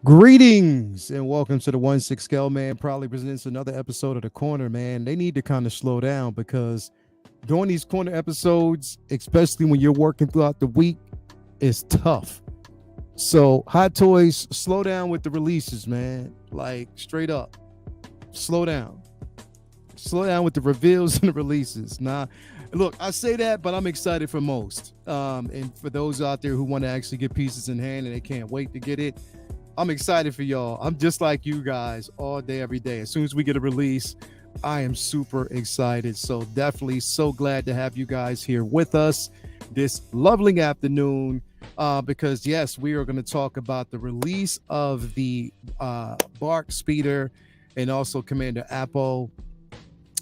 Greetings and welcome to the 1-6 Scale Man. Probably presents another episode of The Corner, man. They need to kind of slow down because doing these corner episodes, especially when you're working throughout the week, is tough. So, Hot Toys, slow down with the releases, man. Like, straight up, slow down. Slow down with the reveals and the releases. Nah, look, I say that, but I'm excited for most. And for those out there who want to actually get pieces in hand and they can't wait to get it, I'm excited for y'all. I'm just like you guys all day, every day. As soon as we get a release, I am super excited. So definitely so glad to have you guys here with us this lovely afternoon. Because yes, we are going to talk about the release of the BARC speeder and also Commander Appo.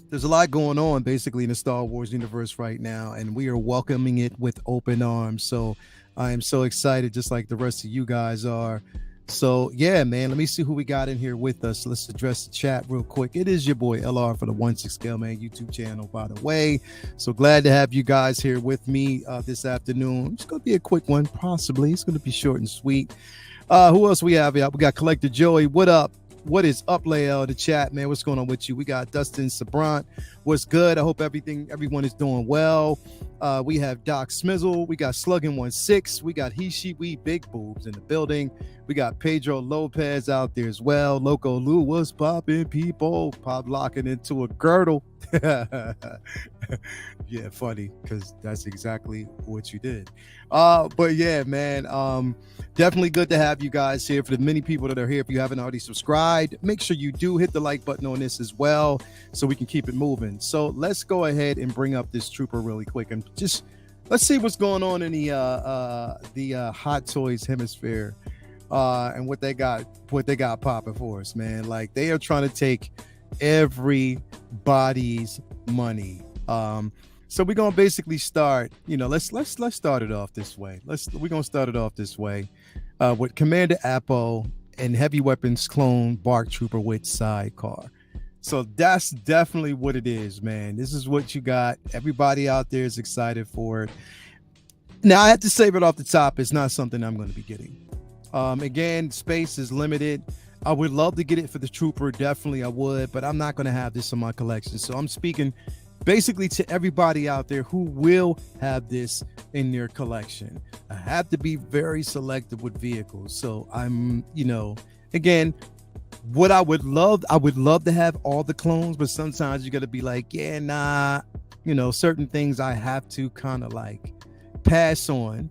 There's a lot going on basically in the Star Wars universe right now, and we are welcoming it with open arms. So I am so excited, just like the rest of you guys are. So yeah, man, let me see who we got in here with us. Let's address the chat real quick. It is your boy LR for the 1-6 Scale Man YouTube channel, by the way. So glad to have you guys here with me this afternoon. It's going to be a quick one, possibly. It's going to be short and sweet. Who else we have? We got Collector Joey. What up? What is up, Lael? The chat, man. What's going on with you? We got Dustin Sabrant. What's good? I hope everyone is doing well. We have Doc Smizzle. We got Sluggin16. We got He She We Big Boobs in the building. We got Pedro Lopez out there as well. Loco Lou was popping people, pop locking into a girdle. Yeah, funny, because that's exactly what you did. But yeah, man, definitely good to have you guys here. For the many people that are here, if you haven't already subscribed, make sure you do hit the like button on this as well so we can keep it moving. So let's go ahead and bring up this trooper really quick and just let's see what's going on in the Hot Toys hemisphere and what they got popping for us, man. Like, they are trying to take everybody's money. So we're gonna basically start, let's start it off this way. We're gonna start it off this way with Commander Appo and Heavy Weapons clone BARC Trooper with Sidecar. So that's definitely what it is, man. This is what you got. Everybody out there is excited for it. Now, I have to say right off the top, it's not something I'm going to be getting. Again, space is limited. I would love to get it for the Trooper. Definitely I would, but I'm not going to have this in my collection. So I'm speaking basically to everybody out there who will have this in their collection. I have to be very selective with vehicles. So I'm, again, what I would love to have all the clones, but sometimes you got to be like, yeah, nah, certain things I have to kind of like pass on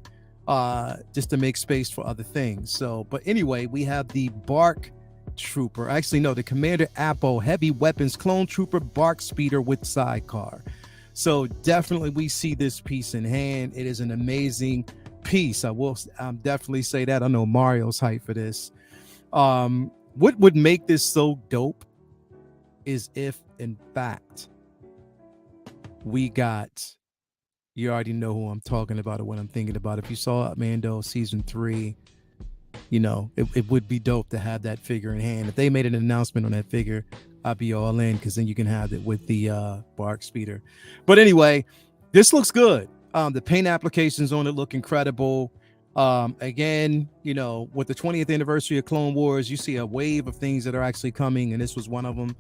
just to make space for other things. So, but anyway, we have the BARC Trooper. Actually, no, the Commander Appo Heavy Weapons Clone Trooper BARC Speeder with Sidecar. So definitely we see this piece in hand. It is an amazing piece. I'm definitely say that. I know Mario's hyped for this. What would make this so dope is if, in fact, we got, you already know who I'm talking about or what I'm thinking about. If you saw Mando season 3, it would be dope to have that figure in hand. If they made an announcement on that figure, I'd be all in, because then you can have it with the BARC speeder. But anyway, this looks good. The paint applications on it look incredible. Again, with the 20th anniversary of Clone Wars, you see a wave of things that are actually coming, and this was one of them.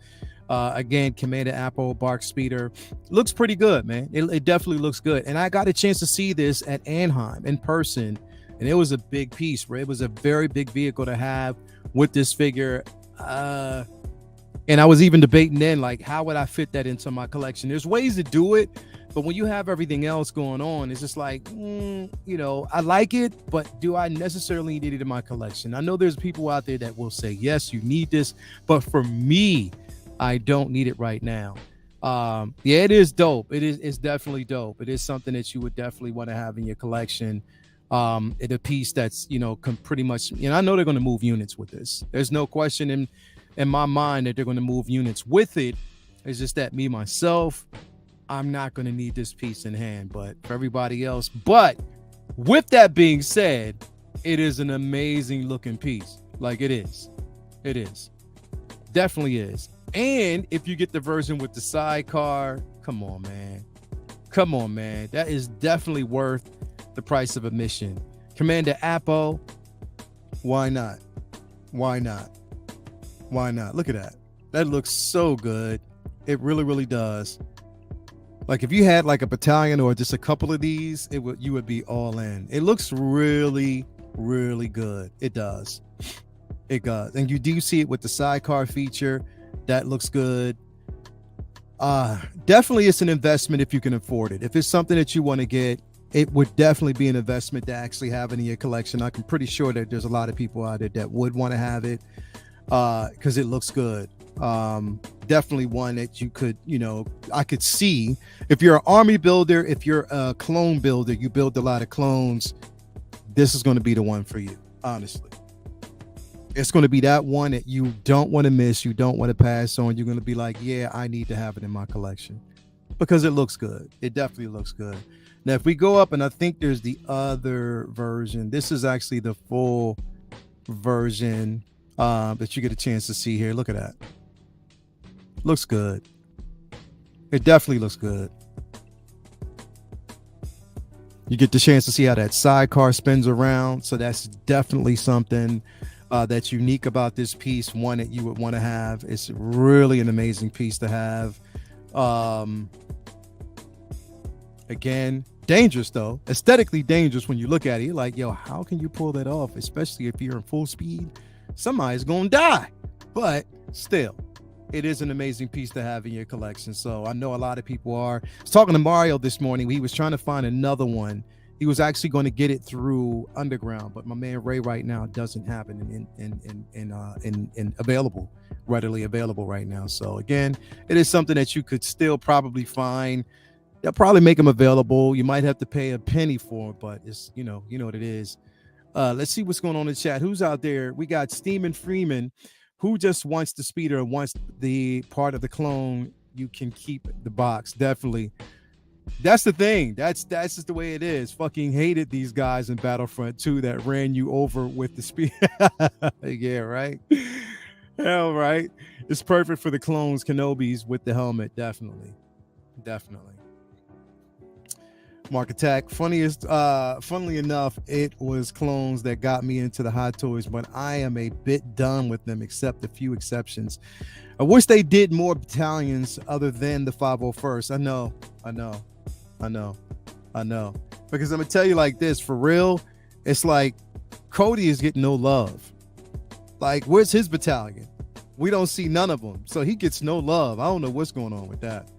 Again, Commander Appo BARC speeder looks pretty good, man. It definitely looks good. And I got a chance to see this at Anaheim in person, and it was a big piece, right? It was a very big vehicle to have with this figure. And I was even debating then, like, how would I fit that into my collection? There's ways to do it, but when you have everything else going on, it's just like, I like it, but do I necessarily need it in my collection? I know there's people out there that will say, yes, you need this, but for me, I don't need it right now. Yeah, it is dope. It's definitely dope. It is something that you would definitely want to have in your collection. It's a piece that's, pretty much, I know they're going to move units with this. There's no question in my mind that they're going to move units with it. It's just that me, myself, I'm not going to need this piece in hand, but for everybody else. But with that being said, it is an amazing looking piece. Like, it is. Definitely is. And if you get the version with the sidecar, come on, man. That is definitely worth the price of admission. Commander Appo, why not? Why not? Why not? Look at that. That looks so good. It really, really does. Like if you had like a battalion or just a couple of these, you would be all in. It looks really, really good. It does. It does. And you do see it with the sidecar feature. That looks good. Definitely it's an investment if you can afford it. If it's something that you want to get, it would definitely be an investment to actually have it in your collection. I'm pretty sure that there's a lot of people out there that would want to have it because it looks good. Definitely one that you could, I could see if you're an army builder, if you're a clone builder, you build a lot of clones, this is going to be the one for you. Honestly, it's going to be that one that you don't want to miss. You don't want to pass on. You're going to be like, yeah, I need to have it in my collection because it looks good. It definitely looks good. Now, if we go up, and I think there's the other version, this is actually the full version that you get a chance to see here. Look at that. Looks good. It definitely looks good. You get the chance to see how that sidecar spins around. So that's definitely something that's unique about this piece. One that you would want to have. It's really an amazing piece to have. Again, dangerous though. Aesthetically dangerous when you look at it. You're like, yo, how can you pull that off? Especially if you're in full speed. Somebody's gonna die. But still, it is an amazing piece to have in your collection. So I know a lot of people are. I was talking to Mario this morning. He was trying to find another one. He was actually going to get it through Underground, but my man Ray right now doesn't have it in available, readily available right now. So again, it is something that you could still probably find. They'll probably make them available. You might have to pay a penny for it, but it's you know what it is. Let's see what's going on in the chat. Who's out there? We got Steeman Freeman, who just wants the speeder and wants the part of the clone. You can keep the box. Definitely. That's the thing. That's just the way it is. Fucking hated these guys in Battlefront 2 that ran you over with the speed. Yeah, right. Hell, right. It's perfect for the clones, Kenobis with the helmet. Definitely. Mark Attack. Funnily enough, it was clones that got me into the Hot Toys, but I am a bit done with them, except a few exceptions. I wish they did more battalions other than the 501st. I know. Because I'm gonna tell you like this, for real, it's like Cody is getting no love. Like, where's his battalion? We don't see none of them, so he gets no love. I don't know what's going on with that.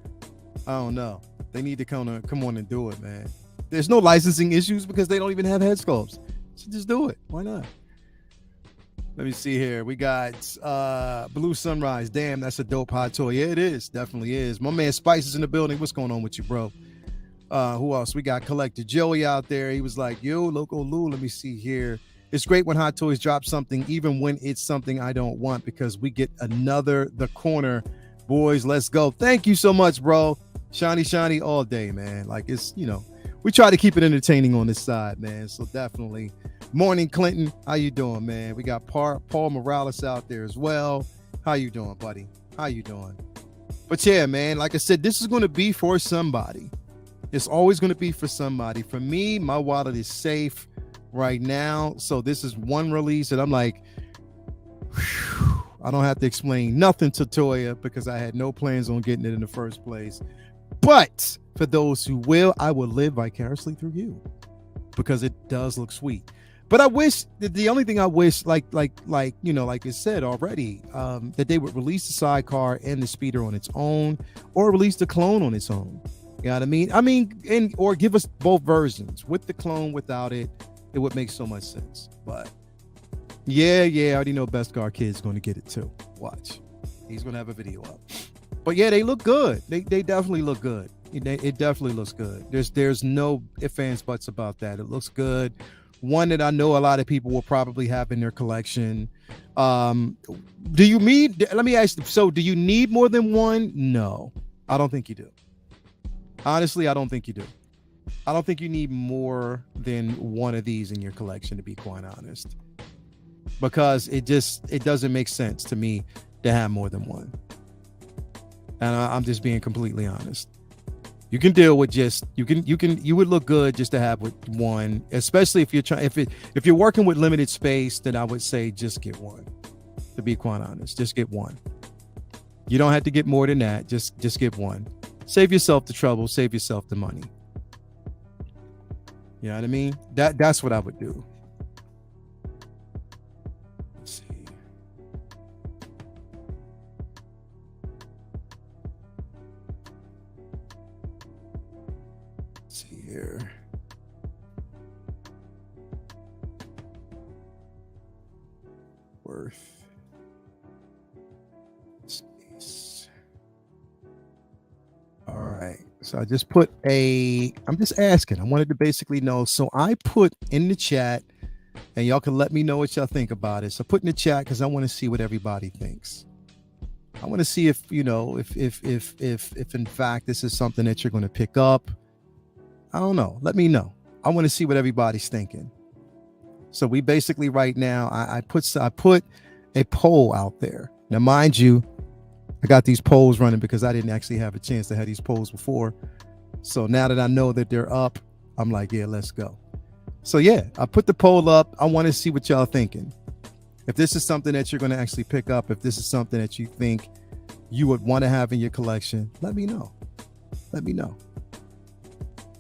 I don't know. They need to come on and do it, man. There's no licensing issues because they don't even have head sculpts. So just do it. Why not? Let me see here. We got Blue Sunrise. Damn, that's a dope hot toy. Yeah, it is. Definitely is. My man Spice is in the building. What's going on with you, bro? Who else? We got Collector Joey out there. He was like, yo, Loco Lou, let me see here. It's great when Hot Toys drop something, even when it's something I don't want, because we get another The Corner. Boys, let's go. Thank you so much, bro. Shiny all day, man. Like, it's, we try to keep it entertaining on this side, man. So definitely. Morning, Clinton. How you doing, man? We got Paul Morales out there as well. How you doing, buddy? How you doing? But yeah, man, like I said, this is going to be for somebody. It's always going to be for somebody. For me, my wallet is safe right now. So this is one release that I'm like, whew, I don't have to explain nothing to Toya because I had no plans on getting it in the first place. But for those who will, I will live vicariously through you because it does look sweet. But I wish the only thing I wish, like it said already, that they would release the sidecar and the speeder on its own, or release the clone on its own. You know what I mean? Or give us both versions with the clone, without it. It would make so much sense. But yeah, I already know Beskar Kid's going to get it too. Watch, he's going to have a video up. But yeah, they look good. They definitely look good. It definitely looks good. There's no ifs, ands, buts about that. It looks good. One that I know a lot of people will probably have in their collection. Let me ask you, so do you need more than one? No, I don't think you do. Honestly, I don't think you do. I don't think you need more than one of these in your collection, to be quite honest, because it doesn't make sense to me to have more than one. And I'm just being completely honest. You can deal with you would look good just to have with one, especially if you're working with limited space, then I would say just get one. to be quite honest. Just get one. You don't have to get more than that. Just get one. Save yourself the trouble, save yourself the money. You know what I mean? That's what I would do. Let's see. Let's see here. Worth. Space. All right. So I just put I'm just asking. I wanted to basically know. So I put in the chat, and y'all can let me know what y'all think about it. So put in the chat because I want to see what everybody thinks. I want to see if, you know, if in fact this is something that you're going to pick up. I don't know. Let me know. I want to see what everybody's thinking. So we basically right now, I put a poll out there. Now, mind you, I got these polls running because I didn't actually have a chance to have these polls before. So now that I know that they're up, I'm like, yeah, let's go. So yeah, I put the poll up. I want to see what y'all thinking. If this is something that you're going to actually pick up, if this is something that you think you would want to have in your collection, let me know. Let me know.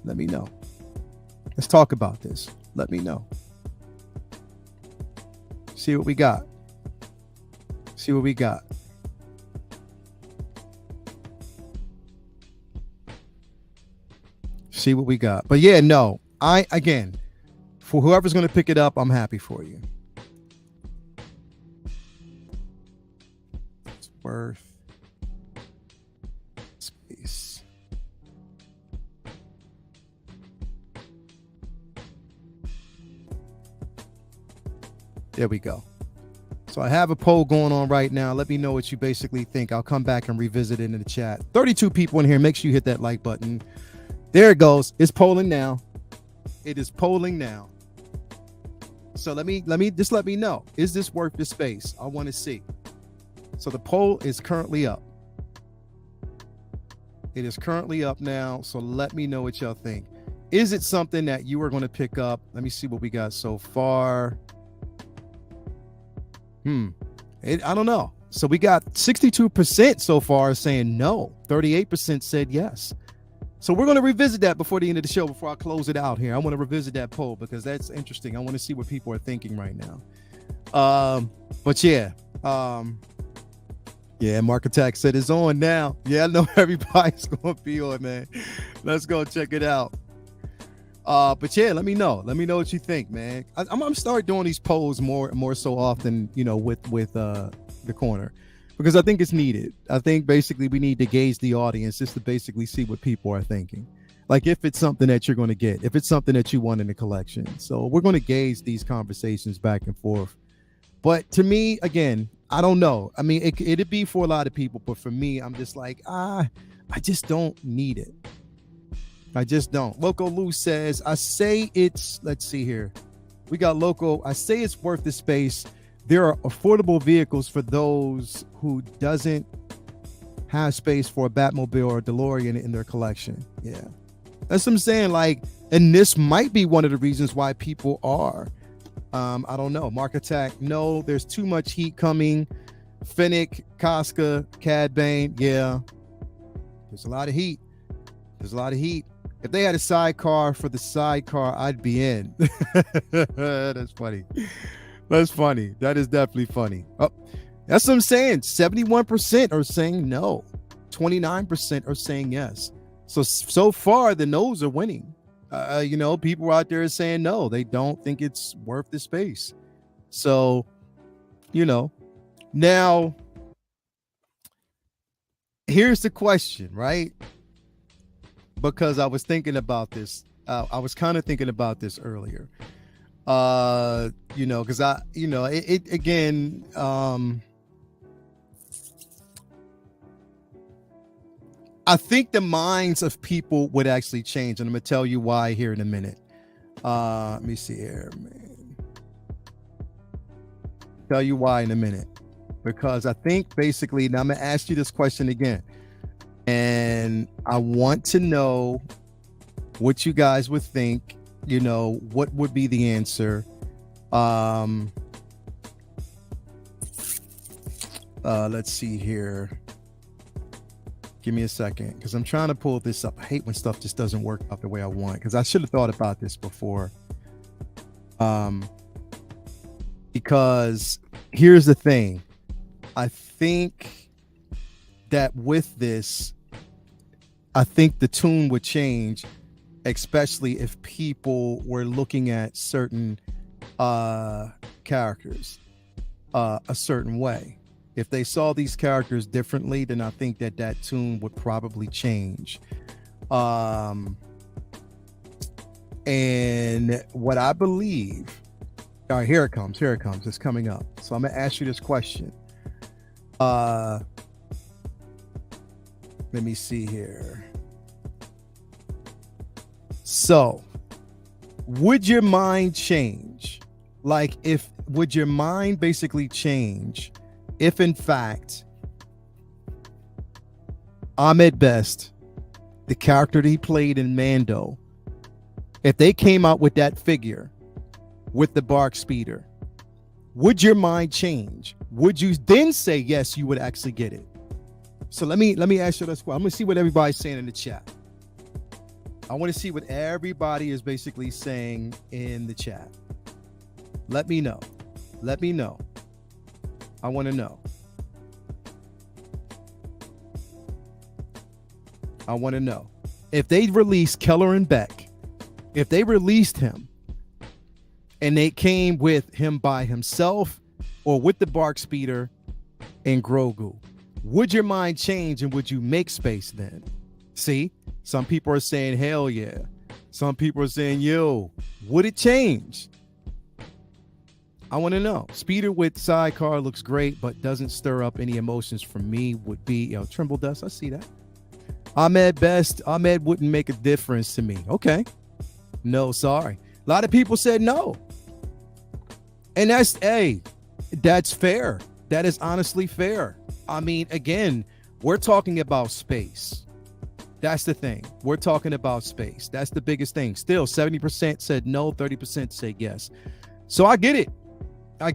Let me know. Let's talk about this. Let me know. See what we got. See what we got. See what we got. But yeah, no, again, for whoever's going to pick it up, I'm happy for you. It's worth space. There we go. So I have a poll going on right now. Let me know what you basically think. I'll come back and revisit it in the chat. 32 people in here. Make sure you hit that like button. There it goes. It's polling now. It is polling now. So let me know. Is this worth the space? I want to see. So the poll is currently up. It is currently up now. So let me know what y'all think. Is it something that you are going to pick up? Let me see what we got so far. I don't know. So we got 62% so far saying no. 38% said yes. So we're going to revisit that before the end of the show, before I close it out here. I want to revisit that poll because that's interesting. I want to see what people are thinking right now. But yeah. Yeah, Mark Attack said it's on now. Yeah, I know everybody's going to be on, man. Let's go check it out. But yeah, let me know. Let me know what you think, man. I'm gonna start doing these polls more so often, you know, with the corner, because I think it's needed. I think basically we need to gauge the audience just to basically see what people are thinking. Like if it's something that you're going to get, if it's something that you want in the collection. So we're going to gauge these conversations back and forth. But to me, again, I don't know. I mean, it'd be for a lot of people, but for me, I'm just like, I just don't need it. I just don't. Loco Lou says, I say it's, let's see here. We got Loco. I say it's worth the space. There are affordable vehicles for those who doesn't have space for a Batmobile or a DeLorean in their collection. Yeah. That's what I'm saying. Like, and this might be one of the reasons why people are. I don't know. Mark Attack. No, there's too much heat coming. Finnick, Casca, Cad Bane. Yeah. There's a lot of heat. There's a lot of heat. If they had a sidecar for the sidecar, I'd be in. That's funny. That's funny. That is definitely funny. Oh, that's what I'm saying. 71% are saying no. 29% are saying yes. So far, the no's are winning. You know, people out there are saying no. They don't think it's worth the space. So, you know, now, here's the question, right? Because I was thinking about this. I was kind of thinking about this earlier. You know, because it again, I think the minds of people would actually change, and I'm gonna tell you why here in a minute. Let me see here, man. Tell you why in a minute, because I think basically, now I'm gonna ask you this question again. And I want to know what you guys would think, you know, what would be the answer. Let's see here. Give me a second, because I'm trying to pull this up. I hate when stuff just doesn't work out the way I want, because I should have thought about this before. Because here's the thing. I think that with this, I think the tune would change, especially if people were looking at certain characters a certain way. If they saw these characters differently, then I think that that tune would probably change. And what I believe, all right, here it comes. It's coming up. So I'm gonna ask you this question. Let me see here. So, would your mind change? Like, would your mind basically change if, in fact, Ahmed Best, the character that he played in Mando, if they came out with that figure with the BARC speeder, would your mind change? Would you then say yes, you would actually get it? So let me ask you this question. I'm gonna see what everybody's saying in the chat. I want to see what everybody is basically saying in the chat. Let me know. I want to know. If they released Keller and Beck, if they released him and they came with him by himself or with the BARC speeder and Grogu, would your mind change and would you make space then? See, some people are saying, hell yeah. Some people are saying, yo, would it change? I want to know. Speeder with Sidecar looks great, but doesn't stir up any emotions for me. Would be, Trimble Dust. I see that. Ahmed wouldn't make a difference to me. Okay. No, sorry. A lot of people said no. And that's fair. That is honestly fair. I mean, again, we're talking about space. That's the thing. We're talking about space. That's the biggest thing. Still, 70% said no, 30% said yes. So I get it. I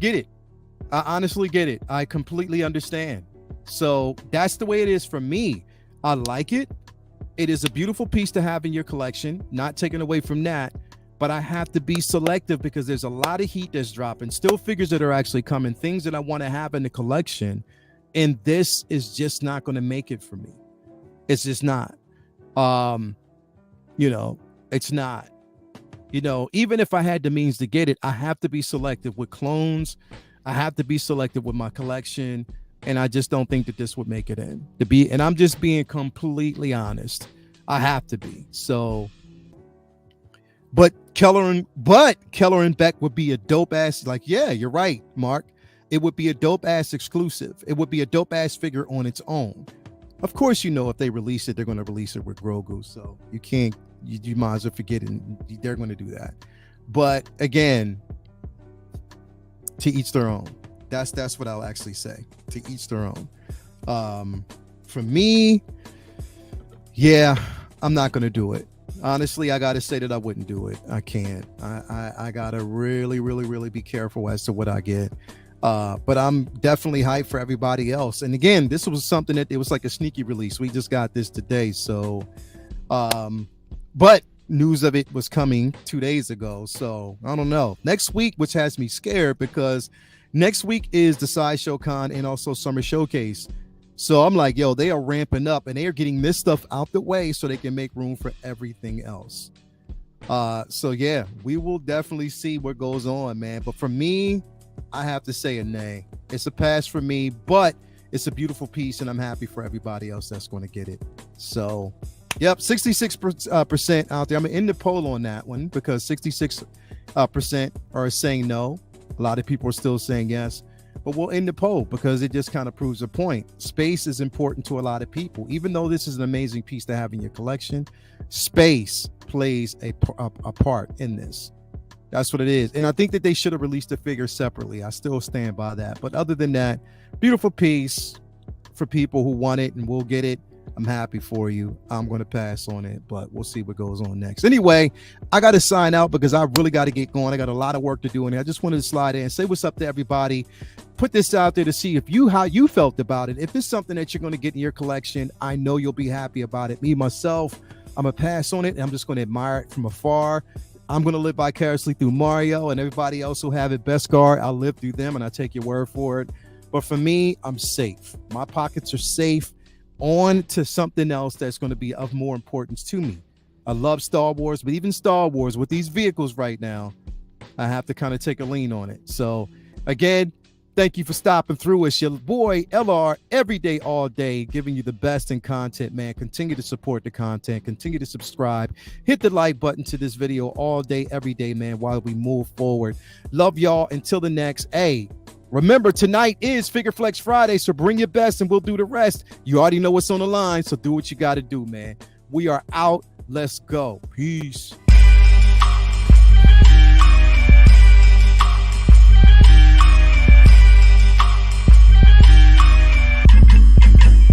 honestly get it. I completely understand. So that's the way it is for me. I like it. It is a beautiful piece to have in your collection, not taken away from that, but I have to be selective because there's a lot of heat that's dropping, still figures that are actually coming, things that I want to have in the collection, and this is just not going to make it for me. It's just not. It's not. Even if I had the means to get it, I have to be selective with clones. I have to be selective with my collection. And I just don't think that this would make it in and I'm just being completely honest. I have to be. So, but Keller and Beck would be a dope ass. Like, yeah, you're right, Mark. It would be a dope ass exclusive. It would be a dope ass figure on its own. Of course, if they release it, they're going to release it with Grogu. So you can't, you might as well forget it. They're going to do that. But again, to each their own. That's what I'll actually say. To each their own. For me, yeah, I'm not going to do it. Honestly, I got to say that I wouldn't do it. I can't. I got to really, really, really be careful as to what I get. But I'm definitely hyped for everybody else. And again, this was something that it was like a sneaky release. We just got this today. So, but news of it was coming 2 days ago. So I don't know. Next week, which has me scared because next week is the Sideshow Con and also Summer Showcase. So I'm like, yo, they are ramping up and they are getting this stuff out the way so they can make room for everything else. So yeah, we will definitely see what goes on, man. But for me, I have to say a nay. It's a pass for me, but it's a beautiful piece and I'm happy for everybody else that's going to get it. So yep, 66% out there. I'm going to end the poll on that one because 66% are saying no. A lot of people are still saying yes, but we'll end the poll because it just kind of proves a point. Space is important to a lot of people. Even though this is an amazing piece to have in your collection, space plays a part in this. That's what it is. And I think that they should have released the figure separately. I still stand by that. But other than that, beautiful piece for people who want it and will get it. I'm happy for you. I'm going to pass on it, but we'll see what goes on next. Anyway, I got to sign out because I really got to get going. I got a lot of work to do in here. I just wanted to slide in and say what's up to everybody. Put this out there to see how you felt about it. If it's something that you're going to get in your collection, I know you'll be happy about it. Me, myself, I'm going to pass on it, and I'm just going to admire it from afar. I'm going to live vicariously through Mario and everybody else who have it. Beskar, I'll live through them, and I take your word for it. But for me, I'm safe. My pockets are safe. On to something else that's going to be of more importance to me. I love Star Wars, but even Star Wars with these vehicles right now, I have to kind of take a lean on it. So again, thank you for stopping through. It's your boy LR, every day, all day, giving you the best in content, man. Continue to support the content. Continue to subscribe. Hit the like button to this video all day, every day, man, while we move forward. Love y'all. Until the next. Hey, remember, tonight is Figure Flex Friday, so bring your best and we'll do the rest. You already know what's on the line, so do what you got to do, man. We are out. Let's go. Peace.